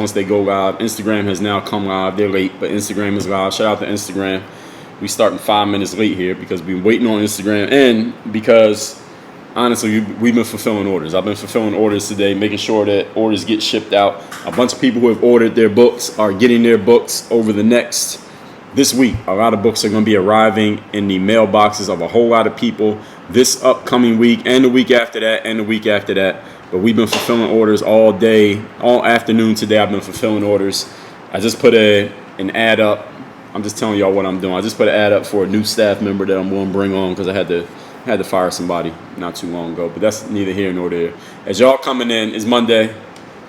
once they go live. Instagram has now come live. They're late, but Instagram is live. Shout out to Instagram. We starting 5 minutes late here because we've been waiting on Instagram, and because honestly we've been fulfilling orders. I've been fulfilling orders today, making sure that orders get shipped out. A bunch of people who have ordered their books are getting their books over this week. A lot of books are going to be arriving in the mailboxes of a whole lot of people this upcoming week, and the week after that, and the week after that. But we've been fulfilling orders all day, all afternoon today. I've been fulfilling orders. I just put an ad up. I'm just telling y'all what I'm doing. I just put an ad up for a new staff member that I'm going to bring on because I had to fire somebody not too long ago. But that's neither here nor there. As y'all coming in, it's Monday.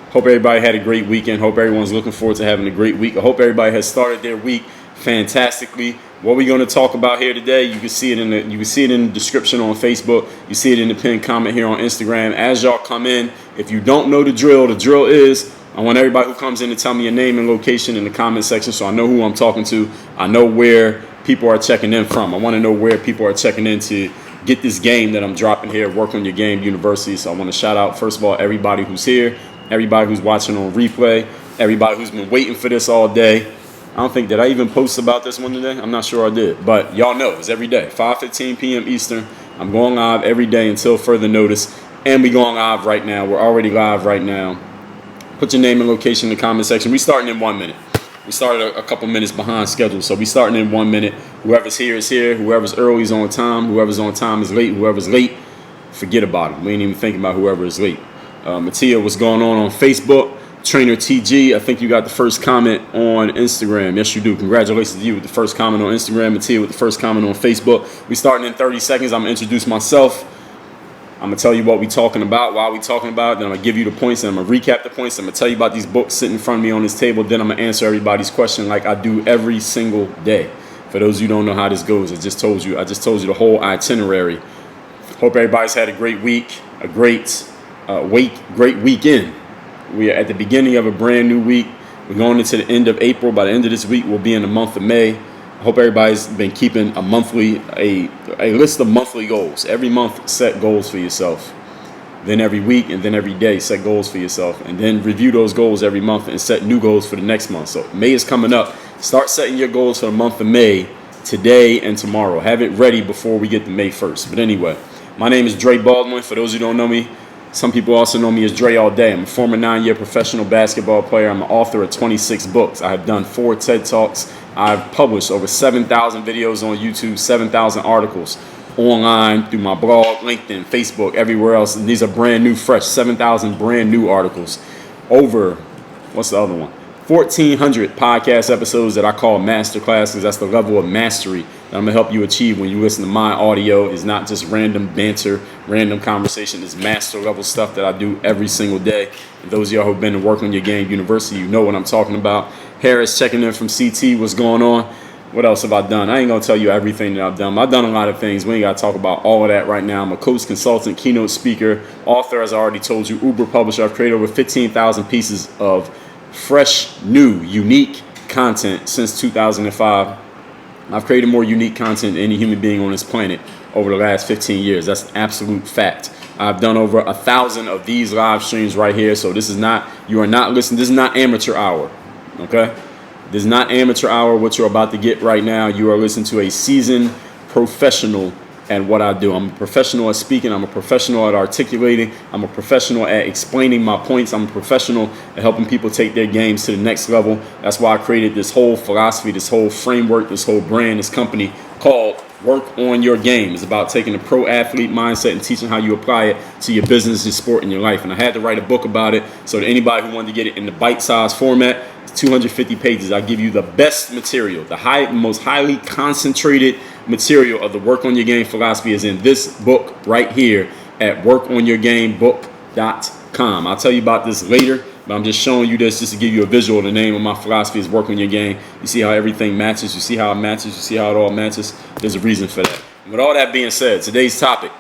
Hope everybody had a great weekend. Hope everyone's looking forward to having a great week. I hope everybody has started their week fantastically. What we're going to talk about here today, you can see it in the description on Facebook. You see it in the pinned comment here on Instagram. As y'all come in, if you don't know the drill is I want everybody who comes in to tell me your name and location in the comment section so I know who I'm talking to. I know where people are checking in from. I want to know where people are checking in to get this game that I'm dropping here, Work on Your Game University. So I want to shout out, first of all, everybody who's here, everybody who's watching on replay, everybody who's been waiting for this all day. I don't think, did I even post about this one today? I'm not sure I did. But y'all know it's every day, 5:15 p.m. Eastern. I'm going live every day until further notice. And we going live right now. We're already live right now. Put your name and location in the comment section. We starting in 1 minute. We started a couple minutes behind schedule. So we starting in 1 minute. Whoever's here is here. Whoever's early is on time. Whoever's on time is late. Whoever's late, forget about it. We ain't even thinking about whoever is late. Mattia, what's going on Facebook? Trainer TG, I think you got the first comment on Instagram. Yes, you do. Congratulations to you with the first comment on Instagram. Mattia with the first comment on Facebook. We starting in 30 seconds. I'm going to introduce myself. I'm going to tell you what we talking about, why we talking about it. Then I'm going to give you the points, and I'm going to recap the points. I'm going to tell you about these books sitting in front of me on this table. Then I'm going to answer everybody's question like I do every single day. For those of you who don't know how this goes, I just told you the whole itinerary. Hope everybody's had a great week, a great weekend. We are at the beginning of a brand new week. We're going into the end of April. By the end of this week, we'll be in the month of May. I hope everybody's been keeping a list of monthly goals. Every month, set goals for yourself. Then every week and then every day, set goals for yourself. And then review those goals every month and set new goals for the next month. So May is coming up. Start setting your goals for the month of May today and tomorrow. Have it ready before we get to May 1st. But anyway, my name is Dre Baldwin. For those who don't know me, some people also know me as Dre all day. I'm a former 9-year professional basketball player. I'm an author of 26 books. I have done 4 TED Talks. I've published over 7,000 videos on YouTube, 7,000 articles online through my blog, LinkedIn, Facebook, everywhere else. And these are brand new, fresh, 7,000 brand new articles. Over, what's the other one? 1,400 podcast episodes that I call masterclass because that's the level of mastery that I'm going to help you achieve when you listen to my audio. It's not just random banter, random conversation. It's master level stuff that I do every single day. And those of y'all who have been to Work on Your Game University, you know what I'm talking about. Harris checking in from CT. What's going on? What else have I done? I ain't going to tell you everything that I've done. I've done a lot of things. We ain't got to talk about all of that right now. I'm a coach, consultant, keynote speaker, author, as I already told you, Uber publisher. I've created over 15,000 pieces of fresh, new, unique content since 2005. I've created more unique content than any human being on this planet over the last 15 years. That's an absolute fact. I've done over 1,000 of these live streams right here. So this is not, you are not listening. This is not amateur hour. Okay? This is not amateur hour, what you're about to get right now. You are listening to a seasoned professional at what I do. I'm a professional at speaking. I'm a professional at articulating. I'm a professional at explaining my points. I'm a professional at helping people take their games to the next level. That's why I created this whole philosophy, this whole framework, this whole brand, this company called Work on Your Game. It's about taking a pro athlete mindset and teaching how you apply it to your business, your sport, and your life. And I had to write a book about it so that anybody who wanted to get it in the bite-sized format, 250 pages. I give you the best material, the most highly concentrated material of the Work on Your Game philosophy is in this book right here at workonyourgamebook.com. I'll tell you about this later, but I'm just showing you this just to give you a visual. The name of my philosophy is Work on Your Game. You see how everything matches. You see how it matches. You see how it all matches. There's a reason for that. And with all that being said, today's topic,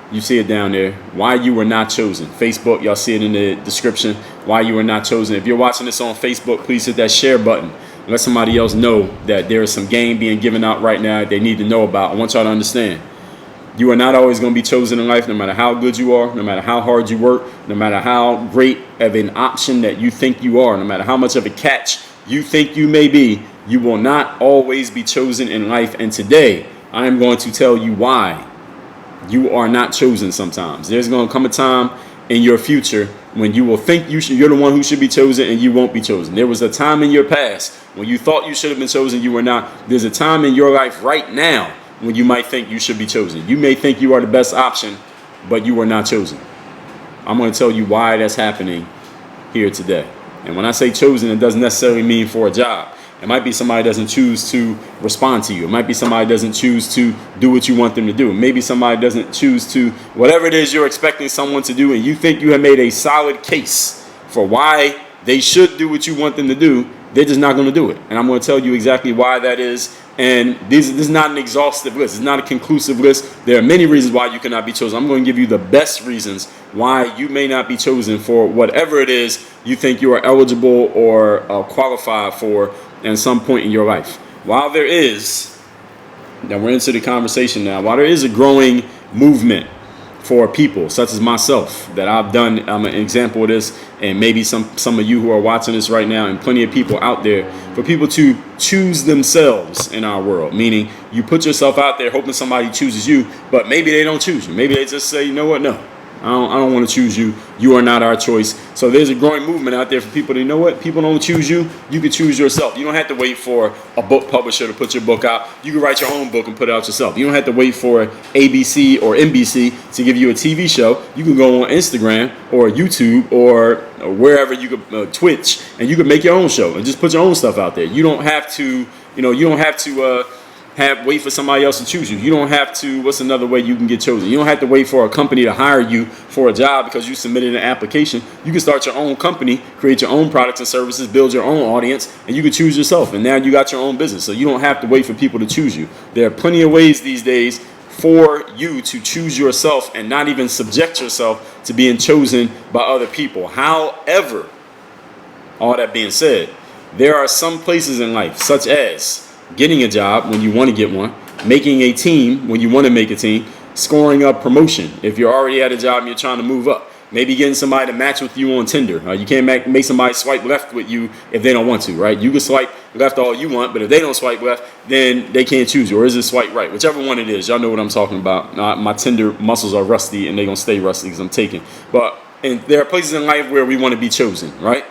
you see it down there. Why you were not chosen. Facebook, y'all see it in the description. Why you were not chosen. If you're watching this on Facebook, please hit that share button. Let somebody else know that there is some game being given out right now that they need to know about. I want y'all to understand. You are not always going to be chosen in life, no matter how good you are, no matter how hard you work, no matter how great of an option that you think you are, no matter how much of a catch you think you may be. You will not always be chosen in life. And today, I am going to tell you why you are not chosen sometimes. There's going to come a time in your future when you will think you're the one who should be chosen and you won't be chosen. There was a time in your past when you thought you should have been chosen, you were not. There's a time in your life right now when you might think you should be chosen. You may think you are the best option, but you are not chosen. I'm going to tell you why that's happening here today. And when I say chosen, it doesn't necessarily mean for a job. It might be somebody doesn't choose to respond to you. It might be somebody doesn't choose to do what you want them to do. Maybe somebody doesn't choose to, whatever it is you're expecting someone to do, and you think you have made a solid case for why they should do what you want them to do, they're just not going to do it. And I'm going to tell you exactly why that is. And this is not an exhaustive list. It's not a conclusive list. There are many reasons why you cannot be chosen. I'm going to give you the best reasons why you may not be chosen for whatever it is you think you are eligible or qualified for at some point in your life. While there is, now we're into the conversation now, while there is a growing movement for people such as myself that I've done, I'm an example of this, and maybe some of you who are watching this right now, and plenty of people out there, for people to choose themselves in our world, meaning you put yourself out there hoping somebody chooses you, but maybe they don't choose you. Maybe they just say, you know what, no, I don't want to choose you. You are not our choice. So there's a growing movement out there for people to, you know what, people don't choose you. You can choose yourself. You don't have to wait for a book publisher to put your book out. You can write your own book and put it out yourself. You don't have to wait for ABC or NBC to give you a TV show. You can go on Instagram or YouTube or wherever you could, Twitch, and you can make your own show and just put your own stuff out there. You don't have to, wait for somebody else to choose you. You don't have to, what's another way you can get chosen? You don't have to wait for a company to hire you for a job because you submitted an application. You can start your own company, create your own products and services, build your own audience, and you can choose yourself. And now you got your own business. So you don't have to wait for people to choose you. There are plenty of ways these days for you to choose yourself and not even subject yourself to being chosen by other people. However, all that being said, there are some places in life, such as getting a job when you want to get one, making a team when you want to make a team, scoring up promotion if you're already at a job and you're trying to move up, maybe getting somebody to match with you on Tinder. You can't make somebody swipe left with you if they don't want to, right? You can swipe left all you want, but if they don't swipe left, then they can't choose you. Or is it swipe right? Whichever one it is, y'all know what I'm talking about. My Tinder muscles are rusty and they're going to stay rusty because I'm taking. And there are places in life where we want to be chosen, right?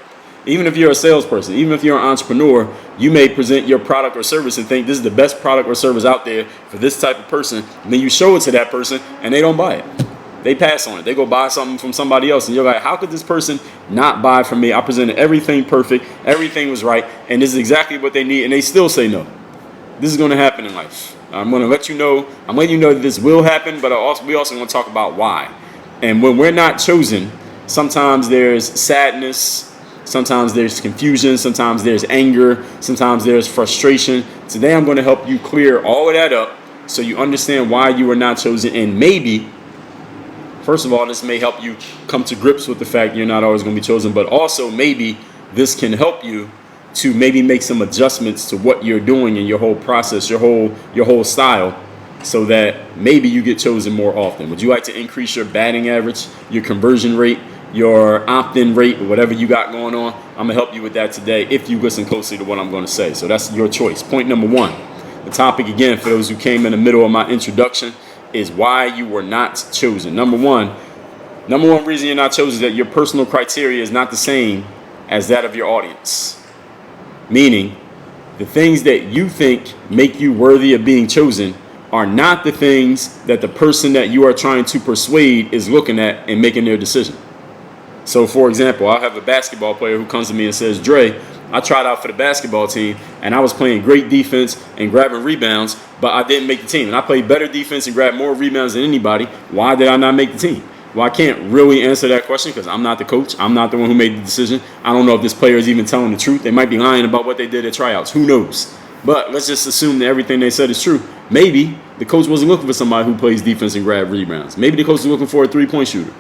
Even if you're a salesperson, even if you're an entrepreneur, you may present your product or service and think this is the best product or service out there for this type of person. And then you show it to that person and they don't buy it. They pass on it. They go buy something from somebody else. And you're like, how could this person not buy from me? I presented everything perfect. Everything was right. And this is exactly what they need. And they still say no. This is going to happen in life. I'm going to let you know. I'm letting you know that this will happen. But we also want to talk about why. And when we're not chosen, sometimes there's sadness. Sometimes there's confusion, sometimes there's anger, sometimes there's frustration. Today I'm going to help you clear all of that up so you understand why you were not chosen. And maybe, first of all, this may help you come to grips with the fact you're not always going to be chosen. But also maybe this can help you to maybe make some adjustments to what you're doing in your whole process, your whole style, so that maybe you get chosen more often. Would you like to increase your batting average, your conversion rate, your opt-in rate, or whatever you got going on? I'm going to help you with that today if you listen closely to what I'm going to say. So that's your choice. Point number one. The topic, again, for those who came in the middle of my introduction, is why you were not chosen. Number one reason you're not chosen is that your personal criteria is not the same as that of your audience. Meaning, the things that you think make you worthy of being chosen are not the things that the person that you are trying to persuade is looking at and making their decision. So, for example, I'll have a basketball player who comes to me and says, Dre, I tried out for the basketball team and I was playing great defense and grabbing rebounds, but I didn't make the team. And I played better defense and grabbed more rebounds than anybody. Why did I not make the team? Well, I can't really answer that question because I'm not the coach. I'm not the one who made the decision. I don't know if this player is even telling the truth. They might be lying about what they did at tryouts. Who knows? But let's just assume that everything they said is true. Maybe the coach wasn't looking for somebody who plays defense and grabs rebounds. Maybe the coach was looking for a three-point shooter.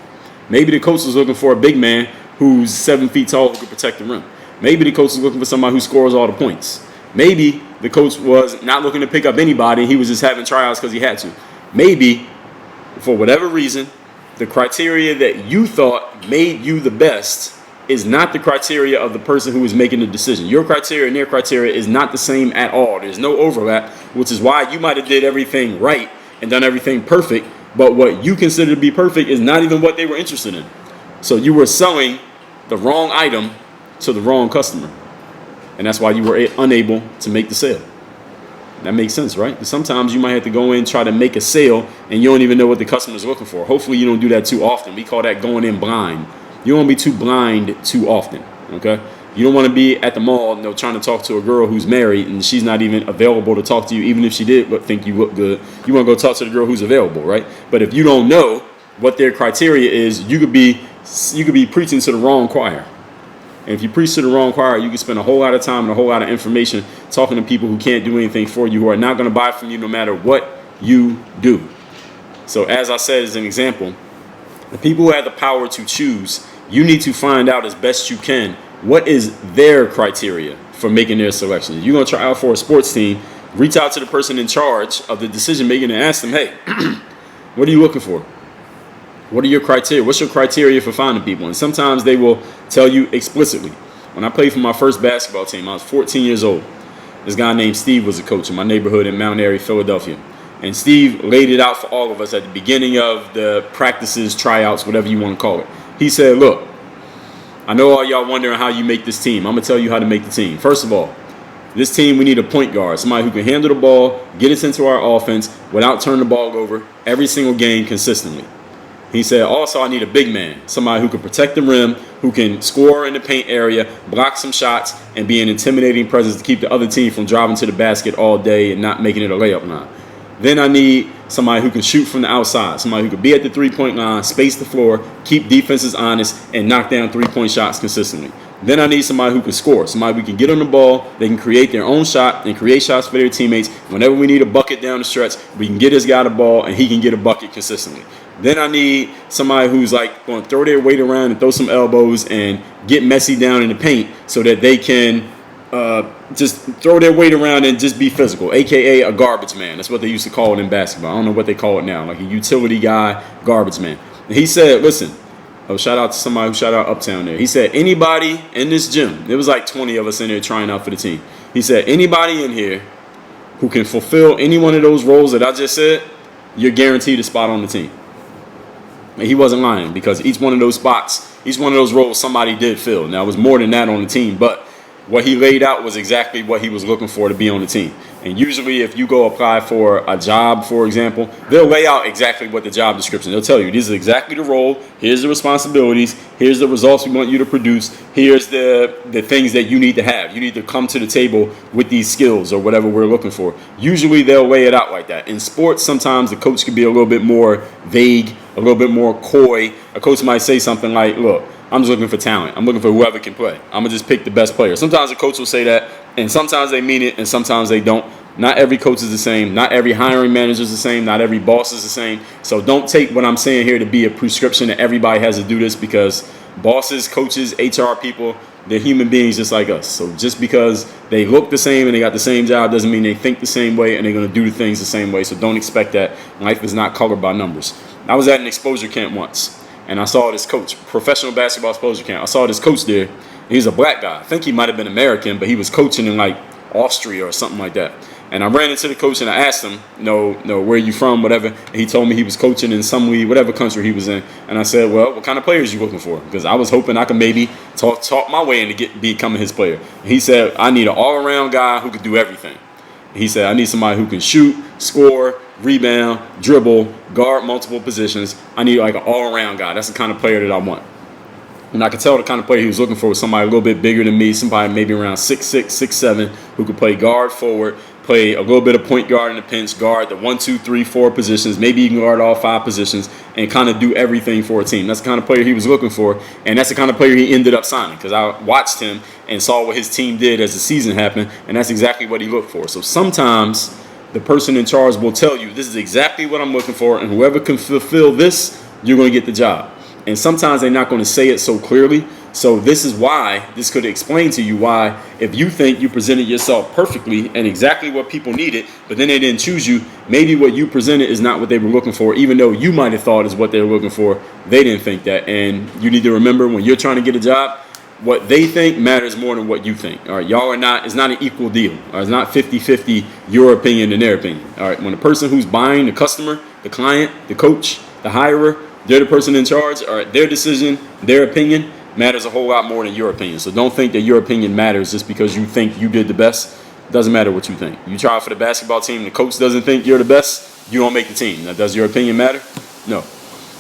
Maybe the coach was looking for a big man who's 7 feet tall who can protect the rim. Maybe the coach was looking for somebody who scores all the points. Maybe the coach was not looking to pick up anybody. He was just having tryouts because he had to. Maybe for whatever reason, the criteria that you thought made you the best is not the criteria of the person who is making the decision. Your criteria and their criteria is not the same at all. There's no overlap, which is why you might have did everything right and done everything perfect, but what you consider to be perfect is not even what they were interested in. So you were selling the wrong item to the wrong customer, and that's why you were unable to make the sale. That makes sense, right? Because sometimes you might have to go in, try to make a sale, and you don't even know what the customer is looking for. Hopefully you don't do that too often. We call that going in blind. You don't want to be too blind too often, okay? You don't want to be at the mall, trying to talk to a girl who's married and she's not even available to talk to you, even if she did but think you look good. You want to go talk to the girl who's available, right? But if you don't know what their criteria is, you could be preaching to the wrong choir. And if you preach to the wrong choir, you can spend a whole lot of time and a whole lot of information talking to people who can't do anything for you, who are not going to buy from you no matter what you do. So as I said as an example, the people who have the power to choose, you need to find out as best you can what is their criteria for making their selections. You're going to try out for a sports team, reach out to the person in charge of the decision making and ask them, hey, what are you looking for? What are your criteria? What's your criteria for finding people? And sometimes they will tell you explicitly. When I played for my first basketball team, I was 14 years old. This guy named Steve was a coach in my neighborhood in Mount Airy, Philadelphia. And Steve laid it out for all of us at the beginning of the practices, tryouts, whatever you want to call it. He said, look, I know all y'all wondering how you make this team. I'm going to tell you how to make the team. First of all, this team, we need a point guard, somebody who can handle the ball, get us into our offense without turning the ball over every single game consistently. He said, also, I need a big man, somebody who can protect the rim, who can score in the paint area, block some shots, and be an intimidating presence to keep the other team from driving to the basket all day and not making it a layup line. Then I need somebody who can shoot from the outside, somebody who can be at the three-point line, space the floor, keep defenses honest, and knock down three-point shots consistently. Then I need somebody who can score, somebody we can get on the ball, they can create their own shot and create shots for their teammates. Whenever we need a bucket down the stretch, we can get this guy the ball and he can get a bucket consistently. Then I need somebody who's like going to throw their weight around and throw some elbows and get messy down in the paint so that they can just throw their weight around and just be physical, a.k.a. a garbage man. That's what they used to call it in basketball. I don't know what they call it now, like a utility guy, garbage man. And he said, listen, shout out to somebody who shout out Uptown there. He said, anybody in this gym, there was like 20 of us in there trying out for the team. He said, anybody in here who can fulfill any one of those roles that I just said, you're guaranteed a spot on the team. And he wasn't lying, because each one of those spots, each one of those roles somebody did fill. Now, it was more than that on the team, but what he laid out was exactly what he was looking for to be on the team. And usually if you go apply for a job, for example, they'll lay out exactly what the job description. They'll tell you, this is exactly the role, here's the responsibilities, here's the results we want you to produce, here's the things that you need to have. You need to come to the table with these skills or whatever we're looking for. Usually they'll lay it out like that. In sports, sometimes the coach can be a little bit more vague, a little bit more coy. A coach might say something like, look, I'm just looking for talent. I'm looking for whoever can play. I'm going to just pick the best player. Sometimes a coach will say that, and sometimes they mean it, and sometimes they don't. Not every coach is the same. Not every hiring manager is the same. Not every boss is the same. So don't take what I'm saying here to be a prescription that everybody has to do this, because bosses, coaches, HR people, they're human beings just like us. So just because they look the same and they got the same job doesn't mean they think the same way and they're going to do the things the same way. So don't expect that. Life is not colored by numbers. I was at an exposure camp once, and I saw this coach, professional basketball exposure camp. I saw this coach there. He's a black guy. I think he might have been American, but he was coaching in like Austria or something like that. And I ran into the coach and I asked him, no, where are you from, whatever. And he told me he was coaching in some league, whatever country he was in. And I said, well, what kind of players are you looking for? Because I was hoping I could maybe talk my way into becoming his player. And he said, I need an all-around guy who could do everything. And he said, I need somebody who can shoot, score, rebound, dribble, guard multiple positions. I need like an all-around guy. That's the kind of player that I want. And I could tell the kind of player he was looking for was somebody a little bit bigger than me, somebody maybe around 6'6", 6'7", who could play guard, forward, play a little bit of point guard in the pinch, guard the 1, 2, 3, 4 positions, maybe you can guard all 5 positions, and kind of do everything for a team. That's the kind of player he was looking for, and that's the kind of player he ended up signing, because I watched him and saw what his team did as the season happened, and that's exactly what he looked for. So sometimes the person in charge will tell you, this is exactly what I'm looking for, and whoever can fulfill this, you're going to get the job. And sometimes they're not going to say it so clearly. So this is why, this could explain to you why, if you think you presented yourself perfectly and exactly what people needed, but then they didn't choose you, maybe what you presented is not what they were looking for, even though you might have thought is what they were looking for. They didn't think that. And you need to remember, when you're trying to get a job, what they think matters more than what you think. All right, y'all are not, it's not an equal deal. All right, it's not 50-50, your opinion and their opinion. All right, when the person who's buying, the customer, the client, the coach, the hirer, they're the person in charge. All right, their decision, their opinion matters a whole lot more than your opinion. So don't think that your opinion matters just because you think you did the best. It doesn't matter what you think. You try for the basketball team, the coach doesn't think you're the best, you don't make the team. Now, does your opinion matter? No.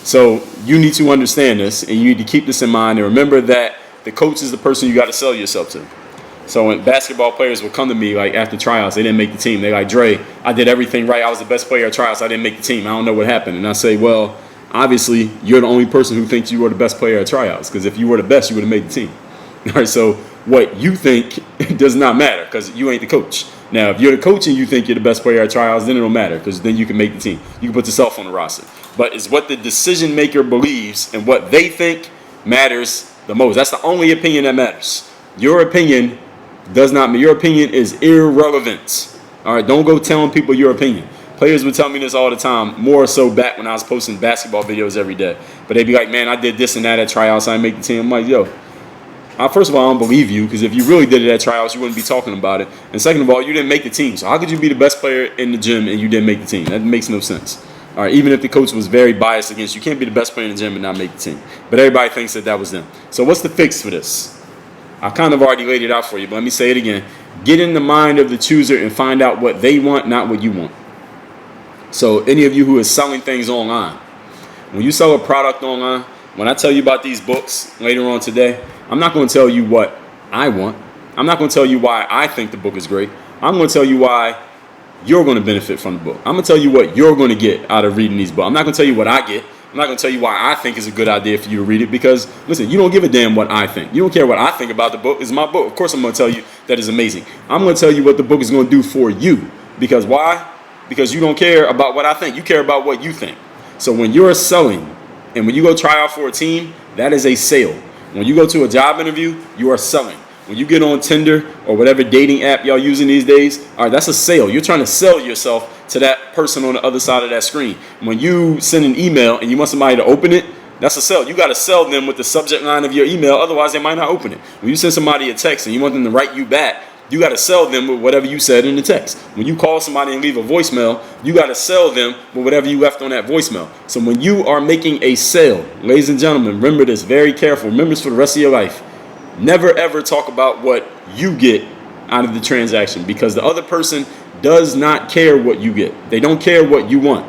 So you need to understand this, and you need to keep this in mind, and remember that the coach is the person you got to sell yourself to. So when basketball players will come to me, like after tryouts, they didn't make the team. They're like, Dre, I did everything right. I was the best player at tryouts. I didn't make the team. I don't know what happened. And I say, well, obviously, you're the only person who thinks you were the best player at tryouts, because if you were the best, you would have made the team. All right, so what you think does not matter, because you ain't the coach. Now, if you're the coach and you think you're the best player at tryouts, then it don't matter, because then you can make the team. You can put yourself on the roster. But it's what the decision maker believes and what they think matters the most. That's the only opinion that matters. Your opinion does not matter. Your opinion is irrelevant. All right, don't go telling people your opinion. Players would tell me this all the time, more so back when I was posting basketball videos every day. But they'd be like, man, I did this and that at tryouts, I didn't make the team. I'm like, yo, first of all, I don't believe you, because if you really did it at tryouts, you wouldn't be talking about it. And second of all, you didn't make the team. So how could you be the best player in the gym and you didn't make the team? That makes no sense. All right, even if the coach was very biased against you, can't be the best player in the gym and not make the team. But everybody thinks that that was them. So what's the fix for this? I kind of already laid it out for you, but let me say it again. Get in the mind of the chooser and find out what they want, not what you want. So any of you who is selling things online, when you sell a product online, when I tell you about these books later on today, I'm not going to tell you what I want. I'm not going to tell you why I think the book is great. I'm going to tell you why you're going to benefit from the book. I'm going to tell you what you're going to get out of reading these books. I'm not going to tell you what I get. I'm not going to tell you why I think it's a good idea for you to read it, because, listen, you don't give a damn what I think. You don't care what I think about the book. It's my book. Of course I'm going to tell you that it's amazing. I'm going to tell you what the book is going to do for you. Because why? Because you don't care about what I think. You care about what you think. So when you're selling and when you go try out for a team, that is a sale. When you go to a job interview, you are selling. When you get on Tinder or whatever dating app y'all using these days, all right, that's a sale. You're trying to sell yourself to that person on the other side of that screen. When you send an email and you want somebody to open it, that's a sell. You got to sell them with the subject line of your email. Otherwise, they might not open it. When you send somebody a text and you want them to write you back, you got to sell them with whatever you said in the text. When you call somebody and leave a voicemail, you got to sell them with whatever you left on that voicemail. So when you are making a sale, ladies and gentlemen, remember this, very careful. Remember this for the rest of your life. Never ever talk about what you get out of the transaction, because the other person does not care what you get. They don't care what you want.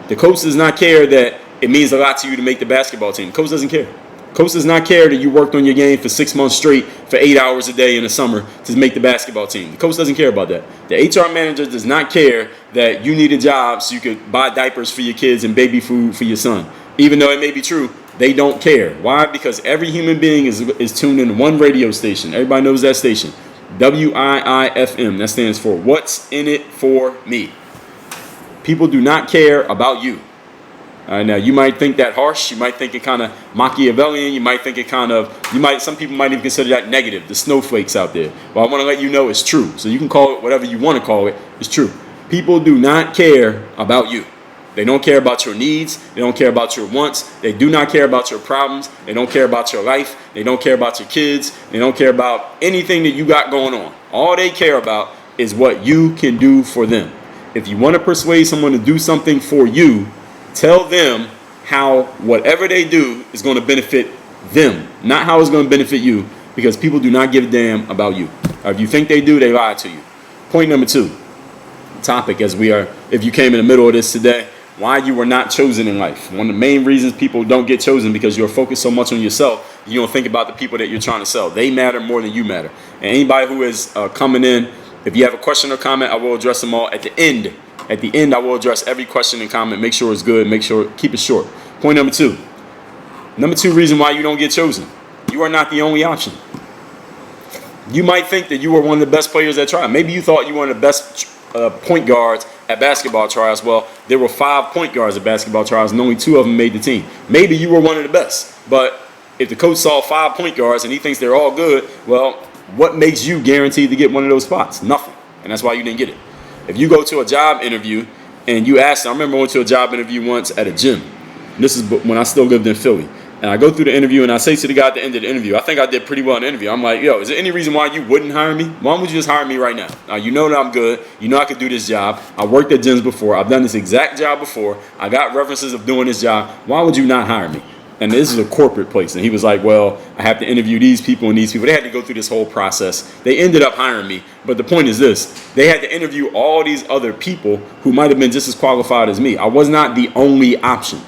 The coach does not care that it means a lot to you to make the basketball team. The coach doesn't care. Coach does not care that you worked on your game for 6 months straight for 8 hours a day in the summer to make the basketball team. The coach doesn't care about that. The HR manager does not care that you need a job so you could buy diapers for your kids and baby food for your son. Even though it may be true, they don't care. Why? Because every human being is tuned in to one radio station. Everybody knows that station. WIIFM. That stands for What's in It For Me. People do not care about you. Now, you might think that harsh. You might think it kind of Machiavellian. You might think it some people might even consider that negative, the snowflakes out there. Well, I want to let you know it's true. So you can call it whatever you want to call it. It's true. People do not care about you. They don't care about your needs. They don't care about your wants. They do not care about your problems. They don't care about your life. They don't care about your kids. They don't care about anything that you got going on. All they care about is what you can do for them. If you want to persuade someone to do something for you, tell them how whatever they do is going to benefit them, not how it's going to benefit you, because people do not give a damn about you. Or if you think they do, they lie to you. Point number 2, topic if you came in the middle of this today, why you were not chosen in life. One of the main reasons people don't get chosen because you're focused so much on yourself, you don't think about the people that you're trying to sell. They matter more than you matter. And anybody who is coming in, if you have a question or comment, I will address them all at the end. At the end, I will address every question and comment. Make sure it's good. Keep it short. Point number 2. Number 2 reason why you don't get chosen. You are not the only option. You might think that you were one of the best players at trial. Maybe you thought you were one of the best point guards at basketball trials. Well, there were 5 point guards at basketball trials, and only 2 of them made the team. Maybe you were one of the best, but If the coach saw 5 point guards and he thinks they're all good, well, what makes you guaranteed to get one of those spots? Nothing. And that's why you didn't get it. If you go to a job interview and you ask, I remember going to a job interview once at a gym. This is when I still lived in Philly. And I go through the interview and I say to the guy at the end of the interview, I think I did pretty well in the interview. I'm like, yo, is there any reason why you wouldn't hire me? Why would you just hire me right now? You know that I'm good. You know I could do this job. I worked at gyms before. I've done this exact job before. I got references of doing this job. Why would you not hire me? And this is a corporate place. And he was like, well, I have to interview these people and these people. They had to go through this whole process. They ended up hiring me. But the point is this. They had to interview all these other people who might have been just as qualified as me. I was not the only option.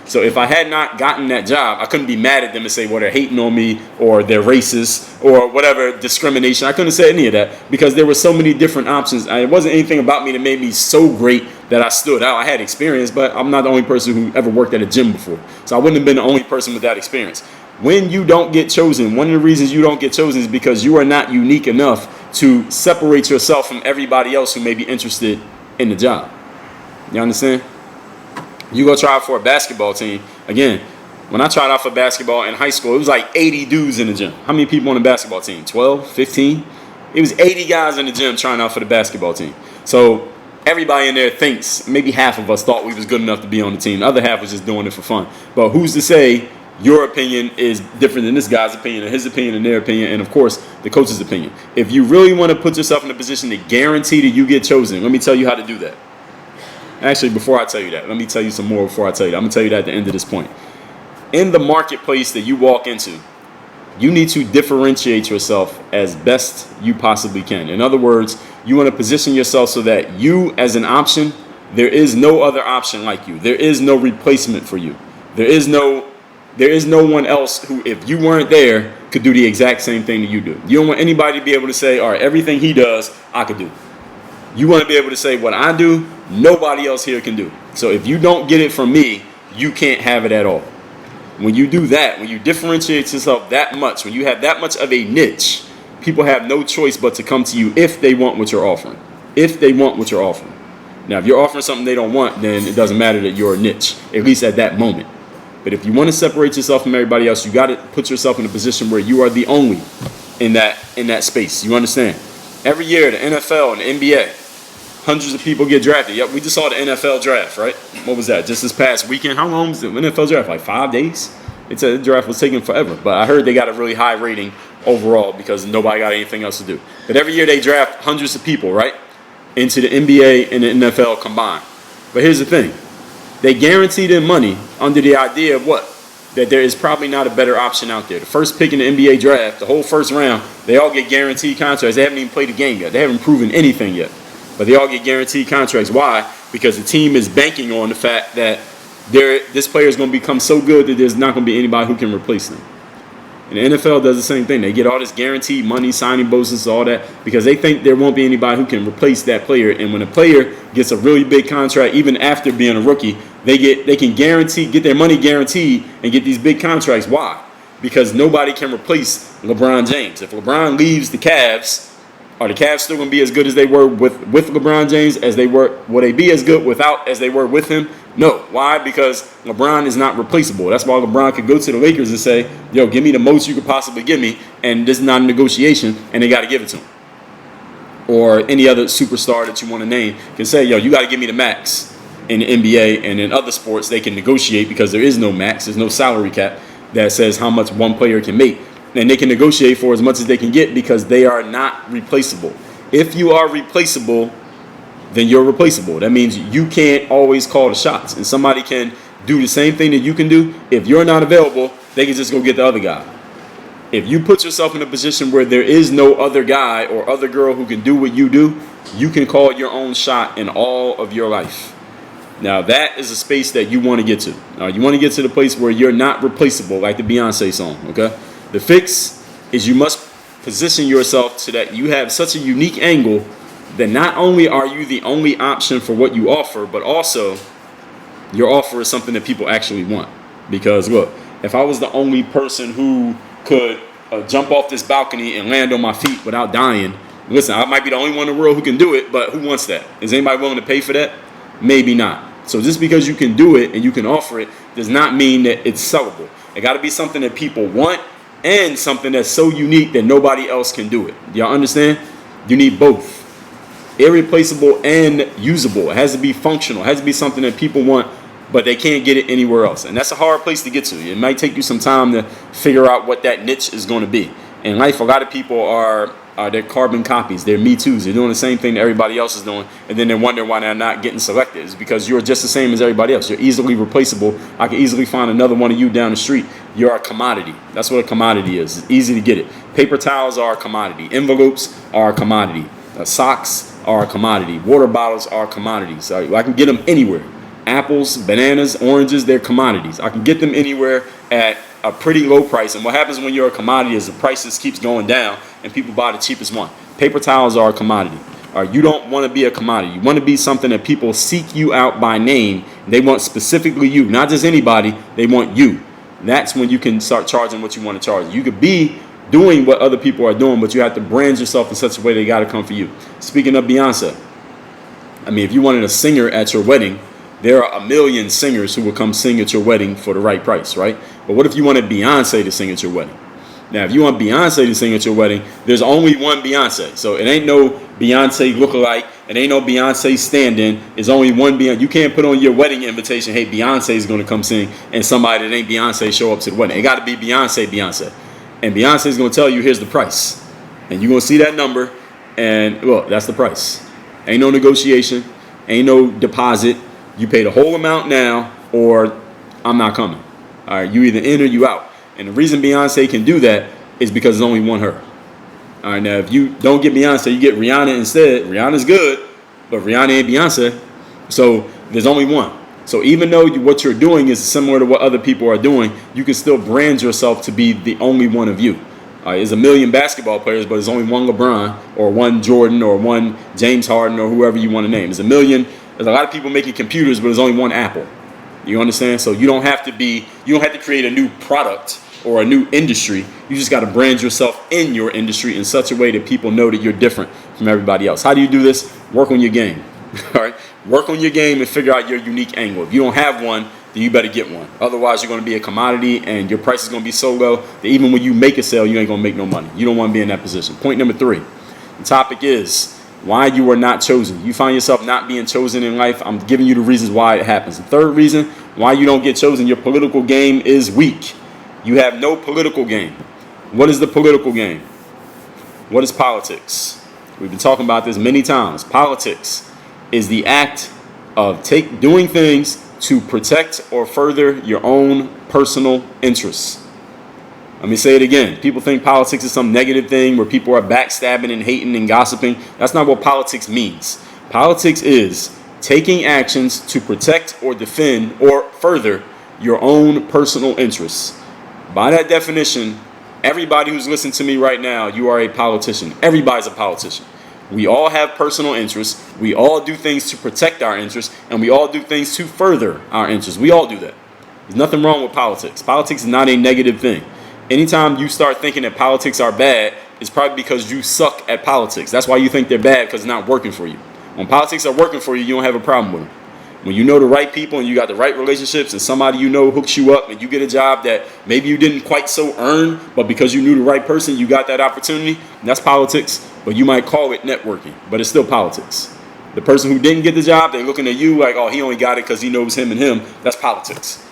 So if I had not gotten that job, I couldn't be mad at them and say, well, they're hating on me or they're racist or whatever, discrimination. I couldn't say any of that because there were so many different options. It wasn't anything about me that made me so great that I stood out. I had experience, but I'm not the only person who ever worked at a gym before. So I wouldn't have been the only person with that experience. When you don't get chosen, one of the reasons you don't get chosen is because you are not unique enough to separate yourself from everybody else who may be interested in the job. You understand? You go try out for a basketball team. Again, when I tried out for basketball in high school, it was like 80 dudes in the gym. How many people on the basketball team? 12, 15? It was 80 guys in the gym trying out for the basketball team. So everybody in there thinks, maybe half of us thought we was good enough to be on the team. The other half was just doing it for fun. But who's to say your opinion is different than this guy's opinion and his opinion and their opinion and, of course, the coach's opinion? If you really want to put yourself in a position to guarantee that you get chosen, let me tell you how to do that. Actually, before I tell you that, let me tell you some more before I tell you that. I'm going to tell you that at the end of this point. In the marketplace that you walk into, you need to differentiate yourself as best you possibly can. In other words, you want to position yourself so that you as an option, there is no other option like you. There is no replacement for you. There is no one else who, if you weren't there, could do the exact same thing that you do. You don't want anybody to be able to say, all right, everything he does, I could do. You want to be able to say, what I do, nobody else here can do. So if you don't get it from me, you can't have it at all. When you do that, when you differentiate yourself that much, when you have that much of a niche, people have no choice but to come to you if they want what you're offering. If they want what you're offering. Now, if you're offering something they don't want, then it doesn't matter that you're a niche, at least at that moment. But if you want to separate yourself from everybody else, you got to put yourself in a position where you are the only in that space. You understand? Every year, the NFL and the NBA, hundreds of people get drafted. Yep, we just saw the NFL draft, right? What was that? Just this past weekend? How long was the NFL draft? Like 5 days? It said the draft was taking forever. But I heard they got a really high rating overall because nobody got anything else to do. But every year they draft hundreds of people, right? Into the NBA and the NFL combined. But here's the thing. They guarantee them money under the idea of what? That there is probably not a better option out there. The first pick in the NBA draft, the whole first round, they all get guaranteed contracts. They haven't even played a game yet. They haven't proven anything yet. But they all get guaranteed contracts. Why? Because the team is banking on the fact that this player is going to become so good that there's not going to be anybody who can replace them. And the NFL does the same thing. They get all this guaranteed money, signing bonuses, all that, because they think there won't be anybody who can replace that player. And when a player gets a really big contract, even after being a rookie, they can get their money guaranteed and get these big contracts. Why? Because nobody can replace LeBron James. If LeBron leaves the Cavs, are the Cavs still going to be as good as they were with LeBron James as they were? Will they be as good without as they were with him? No. Why? Because LeBron is not replaceable. That's why LeBron could go to the Lakers and say, yo, give me the most you could possibly give me, and this is not a negotiation, and they got to give it to him. Or any other superstar that you want to name can say, yo, you got to give me the max in the NBA, and in other sports they can negotiate because there is no max. There's no salary cap that says how much one player can make. And they can negotiate for as much as they can get because they are not replaceable. If you are replaceable, then you're replaceable. That means you can't always call the shots. And somebody can do the same thing that you can do. If you're not available, they can just go get the other guy. If you put yourself in a position where there is no other guy or other girl who can do what you do, you can call your own shot in all of your life. Now, that is a space that you want to get to. You want to get to the place where you're not replaceable, like the Beyonce song, okay? The fix is you must position yourself so that you have such a unique angle that not only are you the only option for what you offer, but also your offer is something that people actually want. Because look, if I was the only person who could jump off this balcony and land on my feet without dying, listen, I might be the only one in the world who can do it, but who wants that? Is anybody willing to pay for that? Maybe not. So just because you can do it and you can offer it does not mean that it's sellable. It got to be something that people want and something that's so unique that nobody else can do it. Do y'all understand? You need both. Irreplaceable and usable. It has to be functional. It has to be something that people want, but they can't get it anywhere else. And that's a hard place to get to. It might take you some time to figure out what that niche is going to be. In life, a lot of people are they're carbon copies. They're Me Too's. They're doing the same thing that everybody else is doing, and then they're wondering why they're not getting selected. It's because you're just the same as everybody else. You're easily replaceable. I can easily find another one of you down the street. You're a commodity. That's what a commodity is. It's easy to get it. Paper towels are a commodity. Envelopes are a commodity. Socks are a commodity. Water bottles are commodities. So I can get them anywhere. Apples, bananas, oranges, they're commodities. I can get them anywhere at a pretty low price. And what happens when you're a commodity is the prices keeps going down and people buy the cheapest one. Paper towels are a commodity. You don't want to be a commodity. You want to be something that people seek you out by name. They want specifically you, not just anybody. They want you. That's when you can start charging what you want to charge. You could be doing what other people are doing, but you have to brand yourself in such a way they got to come for you. Speaking of Beyonce, I mean, if you wanted a singer at your wedding, there are a million singers who will come sing at your wedding for the right price, right? But what if you wanted Beyonce to sing at your wedding? Now, if you want Beyonce to sing at your wedding, there's only one Beyonce. So it ain't no Beyonce lookalike. It ain't no Beyonce stand-in. It's only one Beyonce. You can't put on your wedding invitation, hey, Beyonce is going to come sing, and somebody that ain't Beyonce show up to the wedding. It got to be Beyonce. And Beyonce is going to tell you, here's the price. And you're going to see that number, and, well, that's the price. Ain't no negotiation. Ain't no deposit. You pay the whole amount now, or I'm not coming. All right, you either in or you out. And the reason Beyonce can do that is because there's only one her. All right, now if you don't get Beyonce, you get Rihanna instead. Rihanna's good, but Rihanna ain't Beyonce. So there's only one. So even though what you're doing is similar to what other people are doing, you can still brand yourself to be the only one of you. There's a million basketball players, but there's only one LeBron or one Jordan or one James Harden or whoever you want to name. There's a lot of people making computers, but there's only one Apple. You understand? So you don't have to create a new product or a new industry. You just got to brand yourself in your industry in such a way that people know that you're different from everybody else. How do you do this? Work on your game. All right? Work on your game and figure out your unique angle. If you don't have one, then you better get one. Otherwise, you're going to be a commodity and your price is going to be so low that even when you make a sale, you ain't going to make no money. You don't want to be in that position. Point number 3. The topic is why you are not chosen. You find yourself not being chosen in life. I'm giving you the reasons why it happens. The third reason why you don't get chosen, your political game is weak. You have no political game. What is the political game? What is politics? We've been talking about this many times. Politics is the act of doing things to protect or further your own personal interests. Let me say it again. People think politics is some negative thing where people are backstabbing and hating and gossiping. That's not what politics means. Politics is taking actions to protect or defend or further your own personal interests. By that definition, everybody who's listening to me right now, you are a politician. Everybody's a politician. We all have personal interests. We all do things to protect our interests, and we all do things to further our interests. We all do that. There's nothing wrong with politics. Politics is not a negative thing. Anytime you start thinking that politics are bad, it's probably because you suck at politics. That's why you think they're bad, because it's not working for you. When politics are working for you, you don't have a problem with them. When you know the right people and you got the right relationships and somebody you know hooks you up and you get a job that maybe you didn't quite so earn, but because you knew the right person, you got that opportunity, that's politics. But you might call it networking, but it's still politics. The person who didn't get the job, they're looking at you like, oh, he only got it because he knows him and him. That's politics.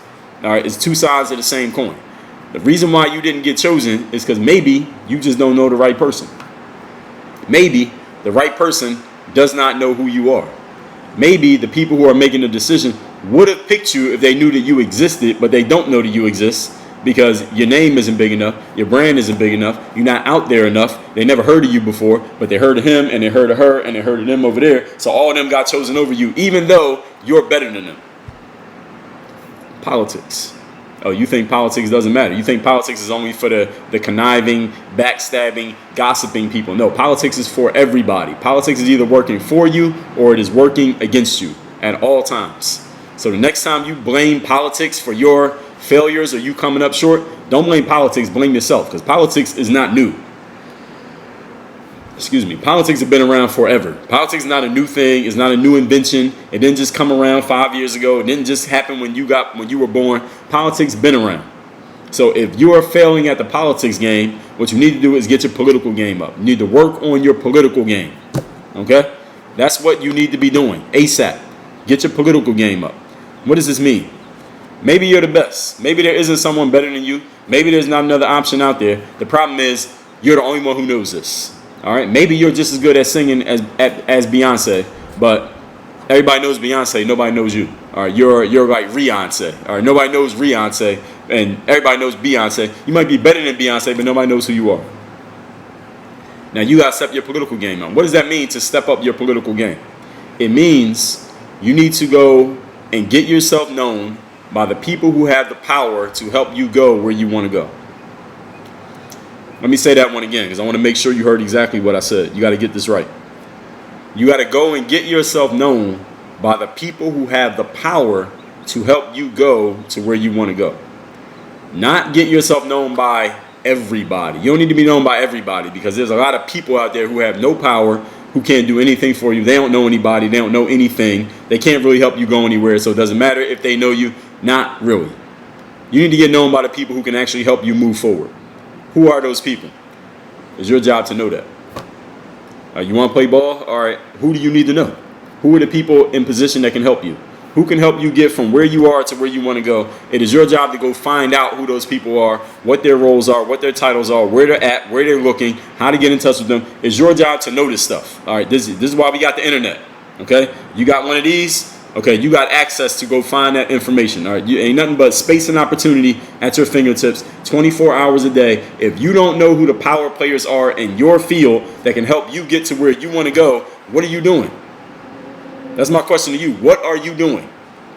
All right, it's two sides of the same coin. The reason why you didn't get chosen is because maybe you just don't know the right person. Maybe the right person does not know who you are. Maybe the people who are making the decision would have picked you if they knew that you existed, but they don't know that you exist because your name isn't big enough, your brand isn't big enough, you're not out there enough, they never heard of you before, but they heard of him and they heard of her and they heard of them over there, so all of them got chosen over you, even though you're better than them. Politics. Oh, you think politics doesn't matter. You think politics is only for the conniving, backstabbing, gossiping people. No, politics is for everybody. Politics is either working for you or it is working against you at all times. So the next time you blame politics for your failures or you coming up short, don't blame politics, blame yourself, because politics is not new. Politics have been around forever. Politics is not a new thing. It's not a new invention. It didn't just come around 5 years ago. It didn't just happen when you were born. Politics been around. So if you are failing at the politics game, what you need to do is get your political game up. You need to work on your political game. Okay? That's what you need to be doing ASAP. Get your political game up. What does this mean? Maybe you're the best. Maybe there isn't someone better than you. Maybe there's not another option out there. The problem is you're the only one who knows this. All right? Maybe you're just as good at singing as Beyonce, but everybody knows Beyonce. Nobody knows you. All right? You're like Beyonce. All right? Nobody knows Beyonce, and everybody knows Beyonce. You might be better than Beyonce, but nobody knows who you are. Now, you got to step your political game up. What does that mean to step up your political game? It means you need to go and get yourself known by the people who have the power to help you go where you want to go. Let me say that one again because I want to make sure you heard exactly what I said. You got to get this right. You got to go and get yourself known by the people who have the power to help you go to where you want to go. Not get yourself known by everybody. You don't need to be known by everybody because there's a lot of people out there who have no power, who can't do anything for you. They don't know anybody. They don't know anything. They can't really help you go anywhere. So it doesn't matter if they know you. Not really. You need to get known by the people who can actually help you move forward. Who are those people? It's your job to know that. You want to play ball? All right. Who do you need to know? Who are the people in position that can help you? Who can help you get from where you are to where you want to go? It is your job to go find out who those people are, what their roles are, what their titles are, where they're at, where they're looking, how to get in touch with them. It's your job to know this stuff. All right, this is why we got the internet. Okay, you got one of these. Okay, you got access to go find that information. All right, you ain't nothing but space and opportunity at your fingertips, 24 hours a day. If you don't know who the power players are in your field that can help you get to where you want to go, what are you doing? That's my question to you. What are you doing?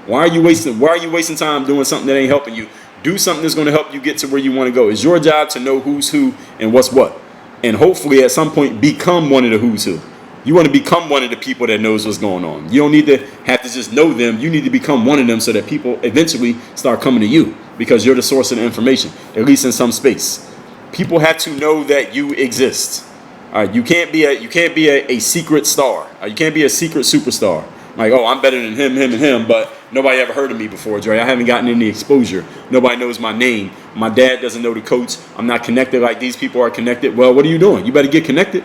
Why are you wasting time doing something that ain't helping you? Do something that's going to help you get to where you want to go. It's your job to know who's who and what's what. And hopefully at some point become one of the who's who. You want to become one of the people that knows what's going on. You don't need to have to just know them. You need to become one of them so that people eventually start coming to you because you're the source of the information, at least in some space. People have to know that you exist. All right, you can't be a secret star. You can't be a secret superstar. Like, oh, I'm better than him, and him, but nobody ever heard of me before, Dre. I haven't gotten any exposure. Nobody knows my name. My dad doesn't know the coach. I'm not connected like these people are connected. Well, what are you doing? You better get connected.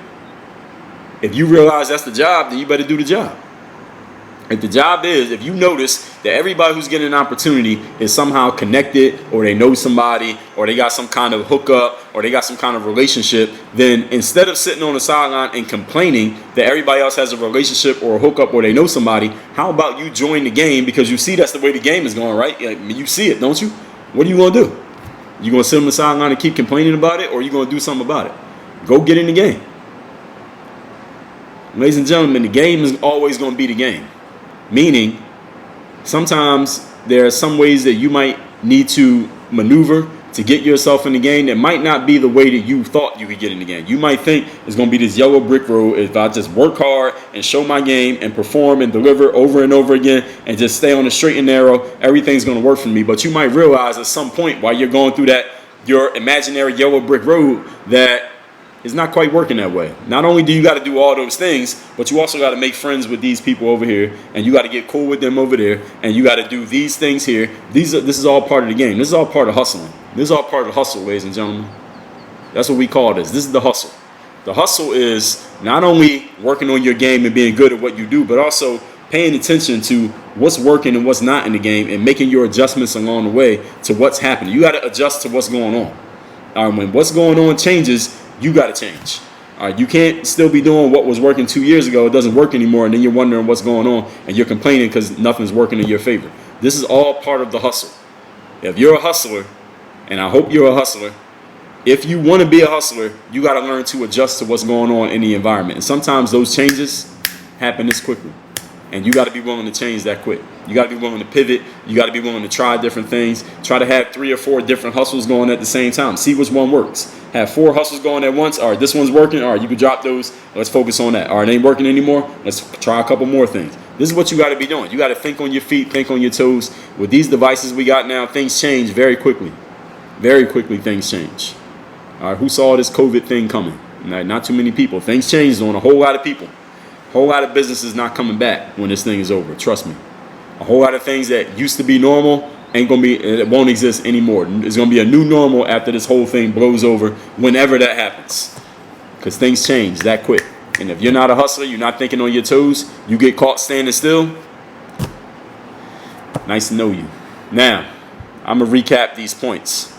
If you realize that's the job, then you better do the job. If the job is, if you notice that everybody who's getting an opportunity is somehow connected, or they know somebody, or they got some kind of hookup, or they got some kind of relationship, then instead of sitting on the sideline and complaining that everybody else has a relationship or a hookup or they know somebody, how about you join the game because you see that's the way the game is going, right? You see it, don't you? What are you going to do? You going to sit on the sideline and keep complaining about it, or are you going to do something about it? Go get in the game. Ladies and gentlemen, the game is always going to be the game. Meaning, sometimes there are some ways that you might need to maneuver to get yourself in the game that might not be the way that you thought you could get in the game. You might think it's going to be this yellow brick road if I just work hard and show my game and perform and deliver over and over again and just stay on the straight and narrow, everything's going to work for me. But you might realize at some point while you're going through your imaginary yellow brick road that it's not quite working that way. Not only do you got to do all those things, but you also got to make friends with these people over here, and you got to get cool with them over there, and you got to do these things here. This is all part of the game. This is all part of hustling. This is all part of the hustle, ladies and gentlemen. That's what we call this. This is the hustle. The hustle is not only working on your game and being good at what you do, but also paying attention to what's working and what's not in the game and making your adjustments along the way to what's happening. You got to adjust to what's going on. When what's going on changes, you got to change. You can't still be doing what was working 2 years ago. It doesn't work anymore. And then you're wondering what's going on and you're complaining because nothing's working in your favor. This is all part of the hustle. If you're a hustler, and I hope you're a hustler, if you want to be a hustler, you got to learn to adjust to what's going on in the environment. And sometimes those changes happen this quickly. And you got to be willing to change that quick. You got to be willing to pivot. You got to be willing to try different things. Try to have 3 or 4 different hustles going at the same time. See which one works. Have 4 hustles going at once. All right, this one's working. All right, you can drop those. Let's focus on that. All right, it ain't working anymore. Let's try a couple more things. This is what you got to be doing. You got to think on your feet, think on your toes. With these devices we got now, things change very quickly. Very quickly, things change. All right, who saw this COVID thing coming? Not too many people. Things changed on a whole lot of people. A whole lot of businesses not coming back when this thing is over. Trust me. A whole lot of things that used to be normal it won't exist anymore. It's going to be a new normal after this whole thing blows over, whenever that happens. Because things change that quick. And if you're not a hustler, you're not thinking on your toes, you get caught standing still. Nice to know you. Now, I'm going to recap these points.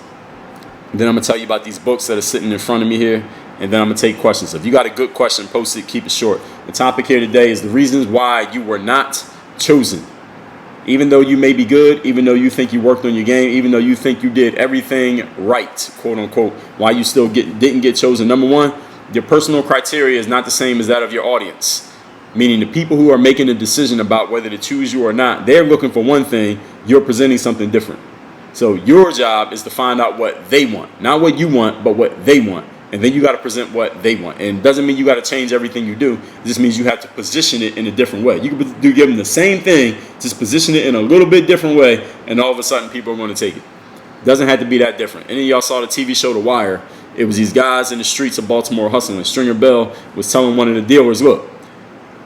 Then I'm going to tell you about these books that are sitting in front of me here. And then I'm going to take questions. So if you got a good question, post it, keep it short. The topic here today is the reasons why you were not chosen. Even though you may be good, even though you think you worked on your game, even though you think you did everything right, quote unquote, why you still didn't get chosen. Number one, your personal criteria is not the same as that of your audience. Meaning the people who are making a decision about whether to choose you or not, they're looking for one thing, you're presenting something different. So your job is to find out what they want. Not what you want, but what they want. And then you got to present what they want. And it doesn't mean you got to change everything you do. It just means you have to position it in a different way. You can give them the same thing, just position it in a little bit different way, and all of a sudden people are going to take it. Doesn't have to be that different. Any of y'all saw the TV show The Wire? It was these guys in the streets of Baltimore hustling. Stringer Bell was telling one of the dealers, look,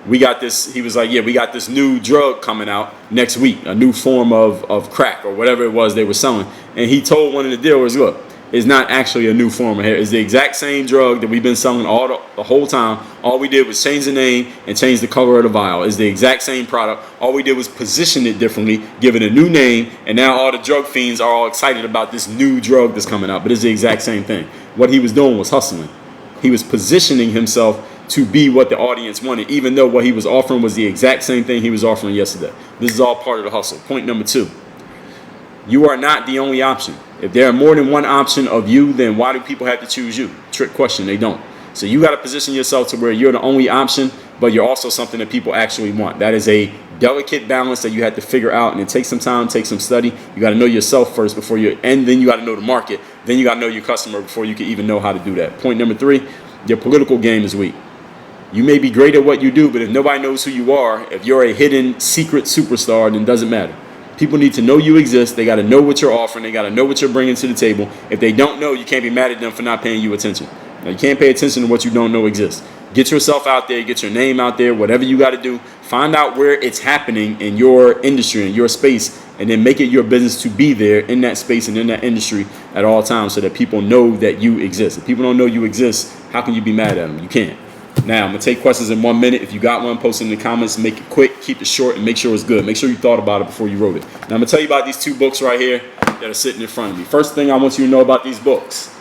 we got this. He was like, yeah, we got this new drug coming out next week, a new form of crack or whatever it was they were selling. And he told one of the dealers, look, it's not actually a new form of hair. It's the exact same drug that we've been selling the whole time. All we did was change the name and change the color of the vial. It's the exact same product. All we did was position it differently, give it a new name, and now all the drug fiends are all excited about this new drug that's coming out. But it's the exact same thing. What he was doing was hustling. He was positioning himself to be what the audience wanted, even though what he was offering was the exact same thing he was offering yesterday. This is all part of the hustle. Point number two. You are not the only option. If there are more than one option of you, then why do people have to choose you? Trick question, they don't. So you got to position yourself to where you're the only option, but you're also something that people actually want. That is a delicate balance that you have to figure out, and it takes some time, takes some study. You got to know yourself first and then you got to know the market. Then you got to know your customer before you can even know how to do that. Point number three, your political game is weak. You may be great at what you do, but if nobody knows who you are, if you're a hidden secret superstar, then it doesn't matter. People need to know you exist. They got to know what you're offering. They got to know what you're bringing to the table. If they don't know, you can't be mad at them for not paying you attention. Now, you can't pay attention to what you don't know exists. Get yourself out there. Get your name out there. Whatever you got to do. Find out where it's happening in your industry, in your space, and then make it your business to be there in that space and in that industry at all times so that people know that you exist. If people don't know you exist, how can you be mad at them? You can't. Now, I'm going to take questions in 1 minute. If you got one, post it in the comments. Make it quick, keep it short, and make sure it's good. Make sure you thought about it before you wrote it. Now, I'm going to tell you about these two books right here that are sitting in front of me. First thing I want you to know about these books.